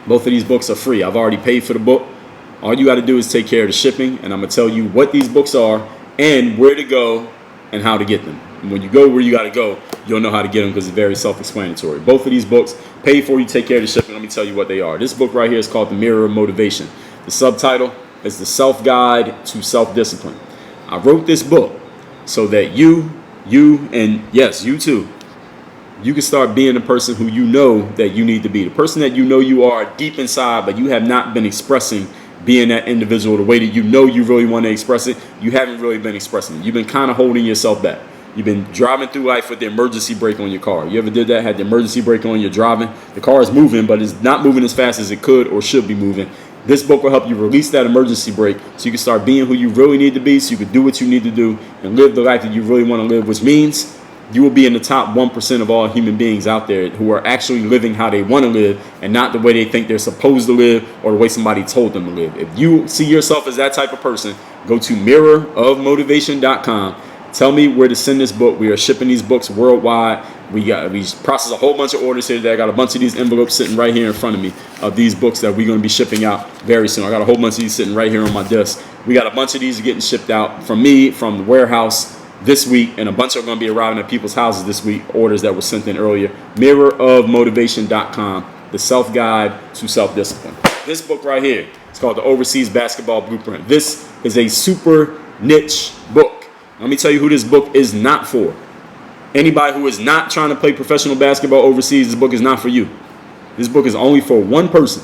Both of these books are free. I've already paid for the book. All you got to do is take care of the shipping, and I'm going to tell you what these books are and where to go and how to get them. And when you go where you got to go, you'll know how to get them because it's very self-explanatory. Both of these books, pay for you, take care of the shipping. Let me tell you what they are. This book right here is called The Mirror of Motivation. The subtitle is The Self-Guide to Self-Discipline. I wrote this book so that you, and yes, you too, you can start being the person who you know that you need to be. The person that you know you are deep inside, but you have not been expressing being that individual the way that you know you really want to express it. You haven't really been expressing it. You've been kind of holding yourself back. You've been driving through life with the emergency brake on your car. You ever did that? Had the emergency brake on, you're driving. The car is moving, but it's not moving as fast as it could or should be moving. This book will help you release that emergency brake so you can start being who you really need to be, so you can do what you need to do and live the life that you really want to live, which means you will be in the top 1% of all human beings out there who are actually living how they want to live and not the way they think they're supposed to live or the way somebody told them to live. If you see yourself as that type of person, go to mirrorofmotivation.com. Tell me where to send this book. We are shipping these books worldwide. We process a whole bunch of orders here today. I got a bunch of these envelopes sitting right here in front of me of these books that we're going to be shipping out very soon. I got a whole bunch of these sitting right here on my desk. We got a bunch of these getting shipped out from me, from the warehouse this week, and a bunch are going to be arriving at people's houses this week, orders that were sent in earlier. Mirrorofmotivation.com, the self-guide to self-discipline. This book right here, it's called The Overseas Basketball Blueprint. This is a super niche book. Let me tell you who this book is not for. Anybody who is not trying to play professional basketball overseas, this book is not for you. This book is only for one person.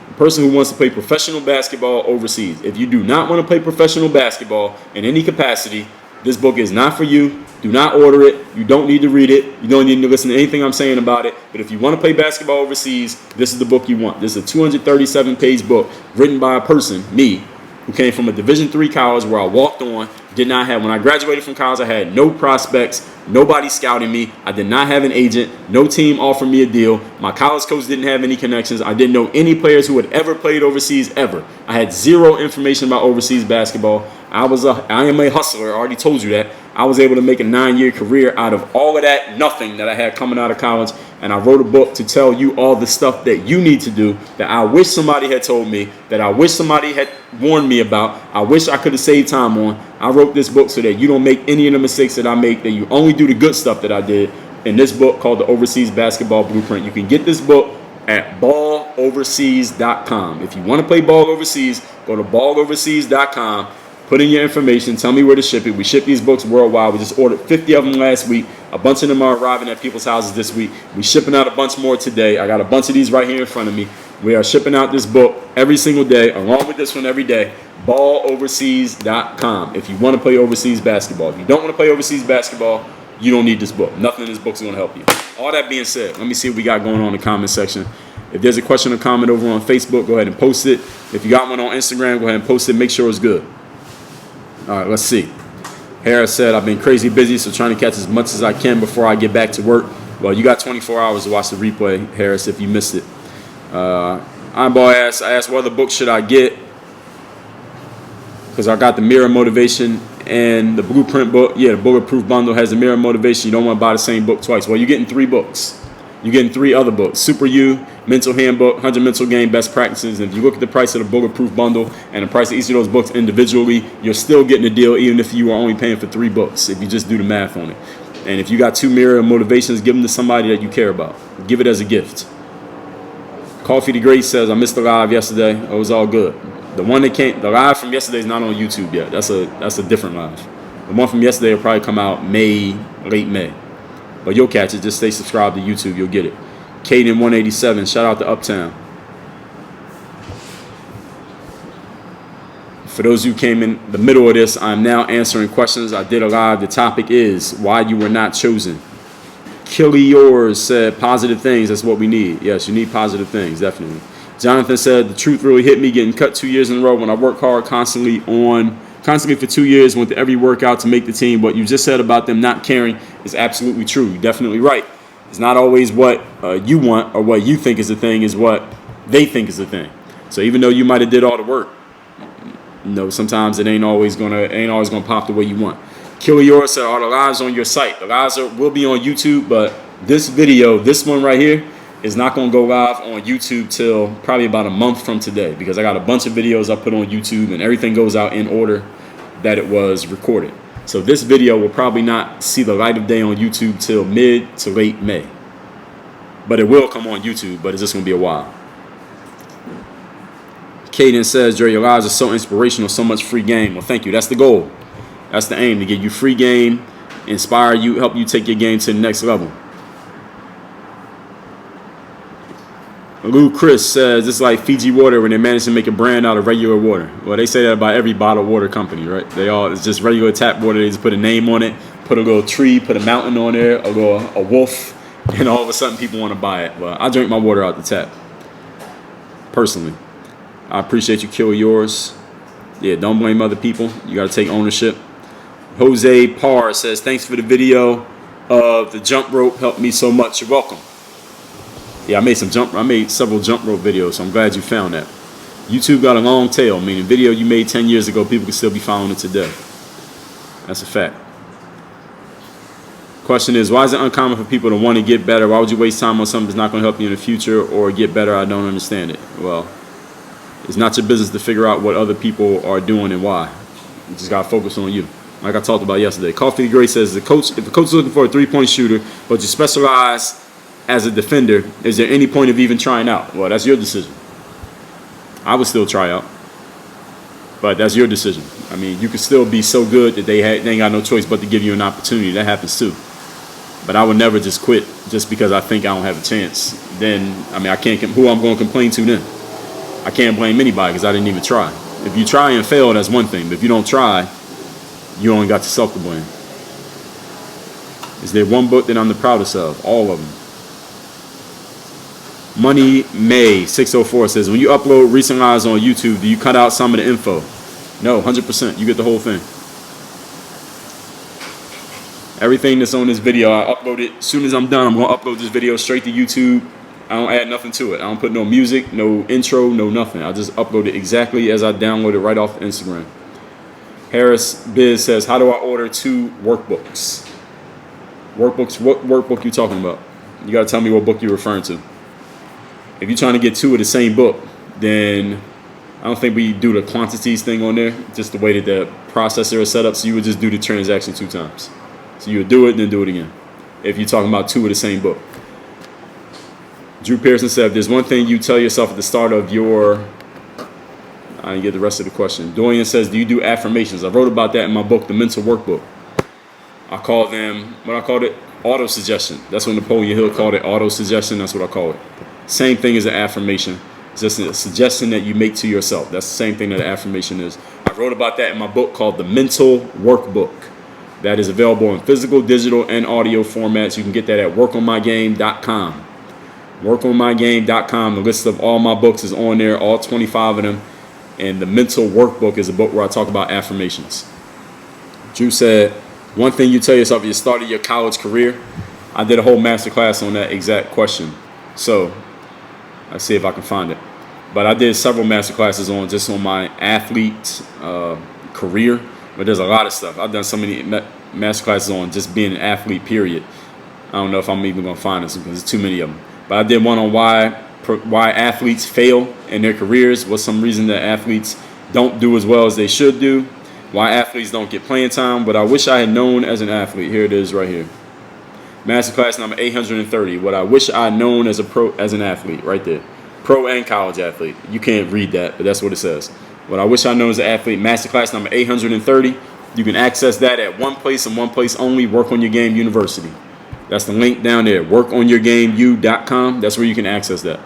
The person who wants to play professional basketball overseas. If you do not want to play professional basketball in any capacity, this book is not for you. Do not order it. You don't need to read it. You don't need to listen to anything I'm saying about it. But if you want to play basketball overseas, this is the book you want. This is a 237-page book written by a person, me, who came from a Division III college where I walked on, when I graduated from college, I had no prospects, nobody scouting me. I did not have an agent, no team offered me a deal. My college coach didn't have any connections. I didn't know any players who had ever played overseas ever. I had zero information about overseas basketball. I am a hustler. I already told you that. I was able to make a 9-year career out of all of that nothing that I had coming out of college. And I wrote a book to tell you all the stuff that you need to do, that I wish somebody had told me, that I wish somebody had warned me about. I wish I could have saved time on. I wrote this book so that you don't make any of the mistakes that I make, that you only do the good stuff that I did in this book called The Overseas Basketball Blueprint. You can get this book at balloverseas.com. If you want to play ball overseas, go to balloverseas.com. Put in your information. Tell me where to ship it. We ship these books worldwide. We just ordered 50 of them last week. A bunch of them are arriving at people's houses this week. We're shipping out a bunch more today. I got a bunch of these right here in front of me. We are shipping out this book every single day, along with this one every day. Balloverseas.com. If you want to play overseas basketball. If you don't want to play overseas basketball, you don't need this book. Nothing in this book is going to help you. All that being said, let me see what we got going on in the comment section. If there's a question or comment over on Facebook, go ahead and post it. If you got one on Instagram, go ahead and post it. Make sure it's good. All right, let's see. Harris said, I've been crazy busy, so trying to catch as much as I can before I get back to work. Well, you got 24 hours to watch the replay, Harris, if you missed it. Eyeball asked, I asked what other books should I get? Because I got the Mirror Motivation and the Blueprint book. Yeah, the Bulletproof Bundle has the Mirror Motivation. You don't want to buy the same book twice. Well, you're getting 3 books. You're getting 3 other books. Super You, Mental Handbook, 100 Mental Game Best Practices. And if you look at the price of the Bulletproof Bundle and the price of each of those books individually, you're still getting a deal even if you are only paying for 3 books, if you just do the math on it. And if you got 2 Mirror Motivations, give them to somebody that you care about. Give it as a gift. Coffee the Great says, I missed the live yesterday. It was all good. The live from yesterday is not on YouTube yet. That's a different live. The one from yesterday will probably come out late May. But you'll catch it. Just stay subscribed to YouTube. You'll get it. Caden187. Shout out to Uptown. For those who came in the middle of this, I'm now answering questions. I did a live. The topic is why you were not chosen. Killy Yours said positive things. That's what we need. Yes, you need positive things. Definitely. Jonathan said the truth really hit me getting cut 2 years in a row when I worked hard constantly for 2 years, went to every workout to make the team. What you just said about them not caring is absolutely true. You're definitely right. It's not always what you want or what you think is the thing, is what they think is the thing. So even though you might have did all the work, sometimes it ain't always gonna pop the way you want. Killer Yours said, are the lives on your site? The lives will be on YouTube, but this video, this one right here, is not going to go live on YouTube till probably about a month from today, because I got a bunch of videos I put on YouTube and everything goes out in order that it was recorded. So this video will probably not see the light of day on YouTube till mid to late May. But it will come on YouTube, but it's just going to be a while. Caden says, Dre, your lives are so inspirational, so much free game. Well, thank you. That's the goal. That's the aim, to get you free game, inspire you, help you take your game to the next level. Lou Chris says, it's like Fiji water when they manage to make a brand out of regular water. Well, they say that about every bottled water company, right? It's just regular tap water. They just put a name on it, put a little tree, put a mountain on there, a wolf, and all of a sudden people want to buy it. Well, I drink my water out the tap, personally. I appreciate you, Kill Yours. Yeah, don't blame other people. You got to take ownership. Jose Parr says, thanks for the video of the jump rope. Helped me so much. You're welcome. Yeah, I made several jump rope videos, so I'm glad you found that. YouTube got a long tail, meaning video you made 10 years ago, people can still be following it today. That's a fact. Question is, why is it uncommon for people to want to get better? Why would you waste time on something that's not going to help you in the future or get better? I don't understand it. Well, it's not your business to figure out what other people are doing and why. You just got to focus on you. Like I talked about yesterday. Coffee the Great says, if the coach is looking for a three-point shooter, but you specialize as a defender, is there any point of even trying out? Well, that's your decision. I would still try out, but that's your decision. I mean, you could still be so good that they ain't got no choice but to give you an opportunity. That happens too. But I would never just quit just because I think I don't have a chance. Then, I mean, who I'm going to complain to then? I can't blame anybody because I didn't even try. If you try and fail, that's one thing. But if you don't try, you only got yourself to blame. Is there one book that I'm the proudest of? All of them. Money May 604 says, when you upload recent lives on YouTube, do you cut out some of the info? No, 100%. You get the whole thing. Everything that's on this video, I upload it. As soon as I'm done, I'm going to upload this video straight to YouTube. I don't add nothing to it. I don't put no music, no intro, no nothing. I just upload it exactly as I download it right off Instagram. Harris Biz says, how do I order 2 workbooks? Workbooks, what workbook you talking about? You got to tell me what book you're referring to. If you're trying to get 2 of the same book, then I don't think we do the quantities thing on there, just the way that the processor is set up. So you would just do the transaction 2 times. So you would do it and then do it again if you're talking about 2 of the same book. Drew Pearson said, if there's one thing you tell yourself at the start of your... I didn't get the rest of the question. Dorian says, do you do affirmations? I wrote about that in my book, The Mental Workbook. I call them, what I called it? Auto-suggestion. That's what Napoleon Hill called it, auto-suggestion. That's what I call it. Same thing as an affirmation. It's just a suggestion that you make to yourself. That's the same thing that an affirmation is. I wrote about that in my book called The Mental Workbook. That is available in physical, digital, and audio formats. You can get that at workonmygame.com. Workonmygame.com. The list of all my books is on there, all 25 of them. And The Mental Workbook is a book where I talk about affirmations. Drew said, one thing you tell yourself at the start of your college career. I did a whole masterclass on that exact question. So let's see if I can find it. But I did several masterclasses on my athlete career. But there's a lot of stuff. I've done so many masterclasses on just being an athlete, period. I don't know if I'm even going to find this because there's too many of them. But I did one on why athletes fail in their careers. What's some reason that athletes don't do as well as they should do. Why athletes don't get playing time. What I wish I had known as an athlete. Here it is right here. Masterclass number 830. What I wish I had known as an athlete. Right there. Pro and college athlete. You can't read that, but that's what it says. What I wish I known as an athlete. Masterclass number 830. You can access that at one place and one place only. Work on Your Game University. That's the link down there. Workonyourgameu.com. That's where you can access that.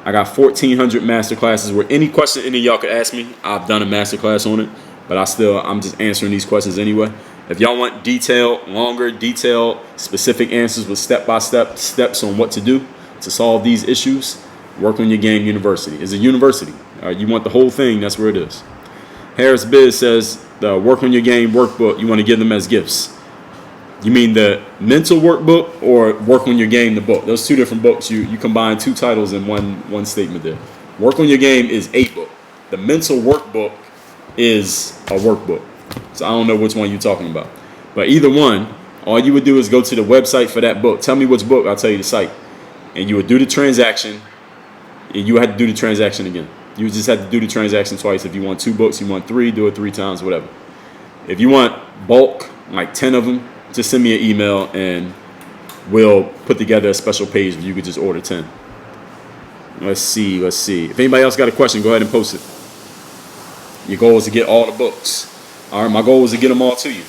I got 1,400 masterclasses where any question any of y'all could ask me. I've done a masterclass on it, but I'm just answering these questions anyway. If y'all want longer, detailed, specific answers with step-by-step steps on what to do to solve these issues, Work on Your Game University. It's a university. You want the whole thing, that's where it is. Harris Biz says, the Work on Your Game workbook, you want to give them as gifts. You mean the mental workbook or Work on Your Game, the book? Those 2 different books. You combine 2 titles in one statement there. Work on Your Game is a book. The mental workbook is a workbook. So I don't know which one you're talking about. But either one, all you would do is go to the website for that book. Tell me which book, I'll tell you the site. And you would do the transaction, and you had to do the transaction again. You just had to do the transaction twice. If you want 2 books, you want 3, do it 3 times, whatever. If you want bulk, like 10 of them, just send me an email and we'll put together a special page where you could just order 10. Let's see. If anybody else got a question, go ahead and post it. Your goal is to get all the books. All right, my goal is to get them all to you.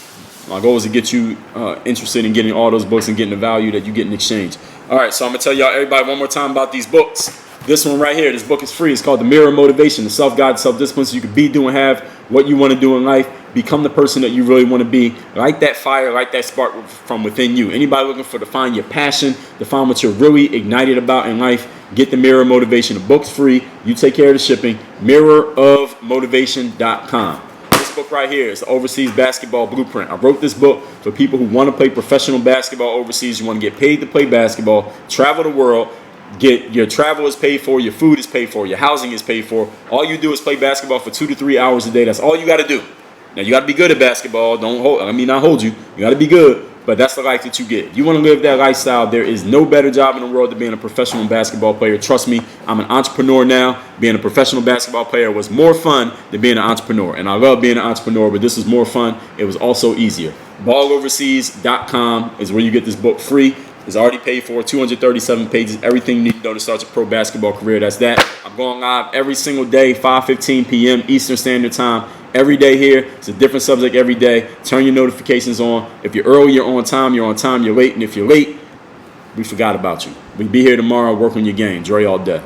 My goal is to get you interested in getting all those books and getting the value that you get in exchange. All right, so I'm going to tell y'all, everybody, one more time about these books. This one right here, this book is free. It's called The Mirror of Motivation, the self-guided self-discipline, so you can be, do, and have what you want to do in life. Become the person that you really want to be. Light that fire, light that spark from within you. Anybody looking to find your passion, to find what you're really ignited about in life, get The Mirror of Motivation. The book's free. You take care of the shipping. mirrorofmotivation.com. This book right here is the Overseas Basketball Blueprint. I wrote this book for people who want to play professional basketball overseas. You want to get paid to play basketball, travel the world, get your travel is paid for, your food is paid for, your housing is paid for. All you do is play basketball for 2 to 3 hours a day. That's all you got to do. Now, you got to be good at basketball. Not hold you. You got to be good, but that's the life that you get. If you want to live that lifestyle, there is no better job in the world than being a professional basketball player. Trust me, I'm an entrepreneur now. Being a professional basketball player was more fun than being an entrepreneur. And I love being an entrepreneur, but this was more fun. It was also easier. balloverseas.com is where you get this book free. It's already paid for, 237 pages, everything you need to know to start your pro basketball career. That's that. I'm going live every single day, 5:15 p.m. Eastern Standard Time. Every day here. It's a different subject every day. Turn your notifications on. If you're early, you're on time. You're on time, you're late. And if you're late, we forgot about you. We'll be here tomorrow. Work on your game. Dre all day.